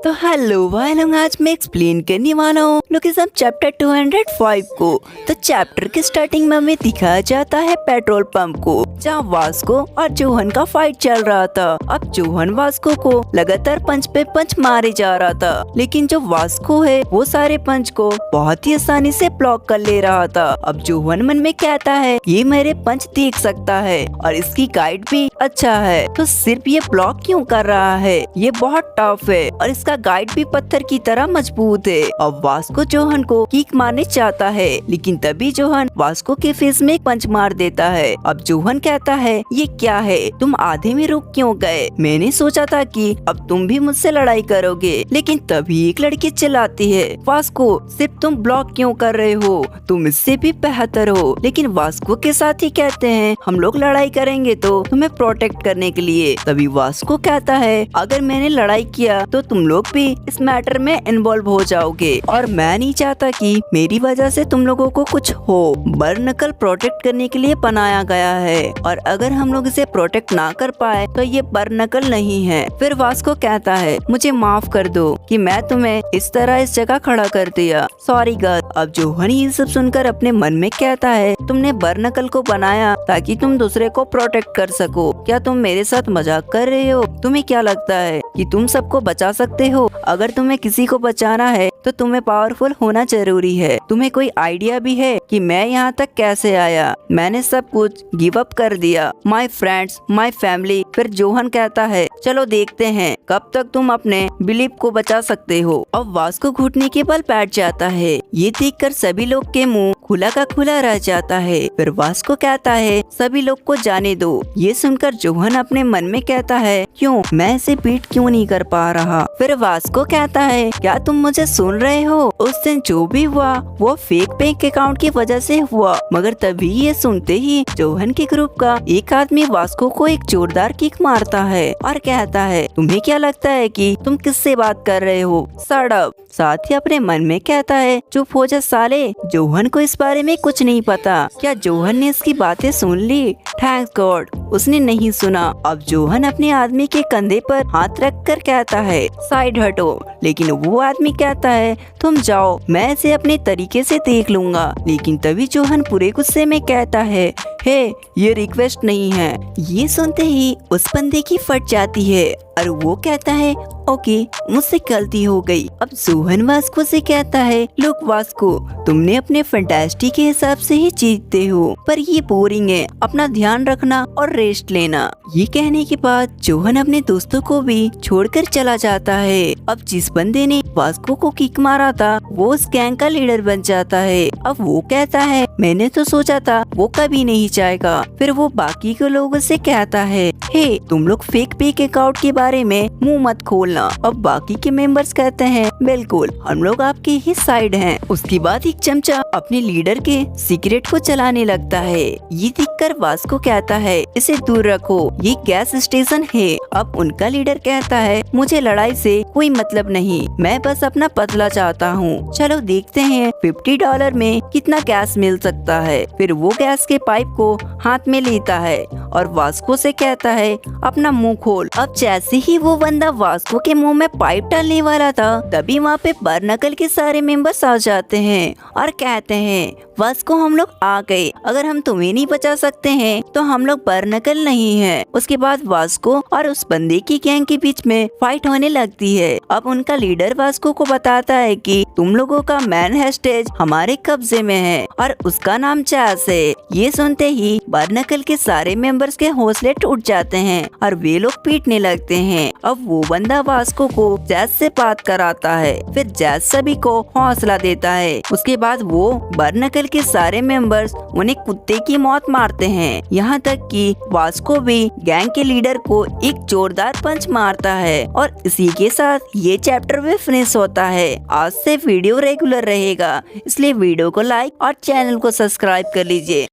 तो हेलो भाई लोग, आज मैं एक्सप्लेन करने वाला हूँ लोकेशन चैप्टर 205 को। तो चैप्टर के स्टार्टिंग में हमें दिखाया जाता है पेट्रोल पंप को, जहाँ वास्को और जोहन का फाइट चल रहा था। अब जोहन वास्को को लगातार पंच पे पंच मारे जा रहा था, लेकिन जो वास्को है वो सारे पंच को बहुत ही आसानी से ब्लॉक कर ले रहा था। अब जोहन मन में कहता है ये मेरे पंच देख सकता है और इसकी गाइड भी अच्छा है, तो सिर्फ ये ब्लॉक क्यों कर रहा है, ये बहुत टफ है और इसका गाइड भी पत्थर की तरह मजबूत है। अब वास्को जोहन को किक मारने चाहता है, लेकिन तभी जोहन वास्को के फेस में एक पंच मार देता है। अब जोहन कहता है ये क्या है, तुम आधे में रुक क्यों गए, मैंने सोचा था कि अब तुम भी मुझसे लड़ाई करोगे। लेकिन तभी एक लड़की चिल्लाती है वास्को सिर्फ तुम ब्लॉक क्यों कर रहे हो, तुम इससे भी बेहतर हो। लेकिन वास्को के साथ ही कहते हैं हम लोग लड़ाई करेंगे तो तुम्हें प्रोटेक्ट करने के लिए। तभी वास्को कहता है अगर मैंने लड़ाई किया तो तुम लोग भी इस मैटर में इन्वॉल्व हो जाओगे और मैं नहीं चाहता कि मेरी वजह से तुम लोगों को कुछ हो। बर्नकल प्रोटेक्ट करने के लिए बनाया गया है और अगर हम लोग इसे प्रोटेक्ट ना कर पाए तो ये बर्नकल नहीं है। फिर वास्को कहता है मुझे माफ कर दो कि मैं तुम्हें इस तरह इस जगह खड़ा कर दिया, सॉरी गर्ल। अब जोहन ये सब सुनकर अपने मन में कहता है तुमने बर्नकल को बनाया ताकि तुम दूसरे को प्रोटेक्ट कर सको, क्या तुम मेरे साथ मजाक कर रहे हो? तुम्हें क्या लगता है कि तुम सबको बचा सकते हो? अगर तुम्हें किसी को बचाना है तो तुम्हें पावरफुल होना जरूरी है। तुम्हें कोई आइडिया भी है कि मैं यहाँ तक कैसे आया? मैंने सब कुछ गिव अप कर दिया, माय फ्रेंड्स, माय फैमिली। फिर जोहन कहता है चलो देखते हैं कब तक तुम अपने बिलीफ को बचा सकते हो। अब वास्को घुटने के बल बैठ जाता है। ये देखकर सभी लोग के मुंह खुला का खुला रह जाता है। फिर वास्को कहता है सभी लोग को जाने दो। ये सुनकर जोहन अपने मन में कहता है क्यों, मैं इसे बीट क्यों नहीं कर पा रहा। फिर वास्को कहता है क्या तुम मुझे सुन रहे हो? उस दिन जो भी हुआ वो फेक बैंक अकाउंट की वजह से हुआ। मगर तभी ये सुनते ही जोहन के ग्रुप का एक आदमी वास्को को एक जोरदार किक मारता है और कहता है तुम्हें क्या लगता है कि तुम किससे बात कर रहे हो, शट अप। साथ ही अपने मन में कहता है चुप हो जा साले, जोहन को इस बारे में कुछ नहीं पता। क्या जोहन ने इसकी बातें सुन ली? थैंक्स गॉड उसने नहीं सुना। अब जोहन अपने आदमी के कंधे पर हाथ रखकर कहता है साइड हटो, लेकिन वो आदमी कहता है तुम जाओ, मैं इसे अपने तरीके से देख लूंगा। लेकिन तभी जोहन पूरे गुस्से में कहता है हे ये रिक्वेस्ट नहीं है। ये सुनते ही उस बंदे की फट जाती है और वो कहता है ओके मुझसे गलती हो गई। अब जोहन वास्को से कहता है लुक वास्को तुमने अपने फैंटास्टी के हिसाब से ही जीतते हो, पर ये बोरिंग है, अपना ध्यान रखना और रेस्ट लेना। ये कहने के बाद जोहन अपने दोस्तों को भी छोड़कर चला जाता है। अब जिस बंदे ने वास्को को किक मारा था वो उस गैंग का लीडर बन जाता है। अब वो कहता है मैंने तो सोचा था वो कभी नहीं जाएगा। फिर वो बाकी के लोगों से कहता है हे तुम लोग फेक बैंक अकाउंट के बारे में मुंह मत खोलना। अब बाकी के मेंबर्स कहते हैं बिल्कुल हम लोग आपके ही साइड हैं। उसके बाद एक चमचा अपने लीडर के सिगरेट को चलाने लगता है। ये देखकर वास्को कहता है इसे दूर रखो, ये गैस स्टेशन है। अब उनका लीडर कहता है मुझे लड़ाई से कोई मतलब नहीं, मैं बस अपना बदला चाहता हूँ। चलो देखते हैं $50 में कितना गैस मिल सकता है। फिर वो गैस के पाइप को हाथ में लेता है और वास्को से कहता है अपना मुंह खोल। अब जैसे ही वो बंदा वास्को के मुंह में पाइप डालने वाला था तभी वहाँ पे बर्नकल के सारे मेंबर्स आ जाते हैं और कहते हैं वास्को हम लोग आ गए, अगर हम तुम्हें नहीं बचा सकते हैं तो हम लोग बर्नकल नहीं है। उसके बाद वास्को और उस बंदे की गैंग के बीच में फाइट होने लगती है। अब उनका लीडर वास्को को बताता है कि तुम लोगों का मैन हेस्टेज हमारे कब्जे में है और उसका नाम चैस है। ये सुनते ही बर्नकल के सारे मेंबर्स के हौसले टूट जाते हैं और वे लोग पीटने लगते हैं। अब वो बंदा वास्को को जैस से बात कराता है। फिर जैस सभी को हौसला देता है। उसके बाद वो बर्नकल के सारे मेंबर्स उन्हें कुत्ते की मौत मारते हैं। यहाँ तक कि वास्को भी गैंग के लीडर को एक जोरदार पंच मारता है। और इसी के साथ ये चैप्टर भी फिनिश होता है। आज से वीडियो रेगुलर रहेगा, इसलिए वीडियो को लाइक और चैनल को सब्सक्राइब कर लीजिए।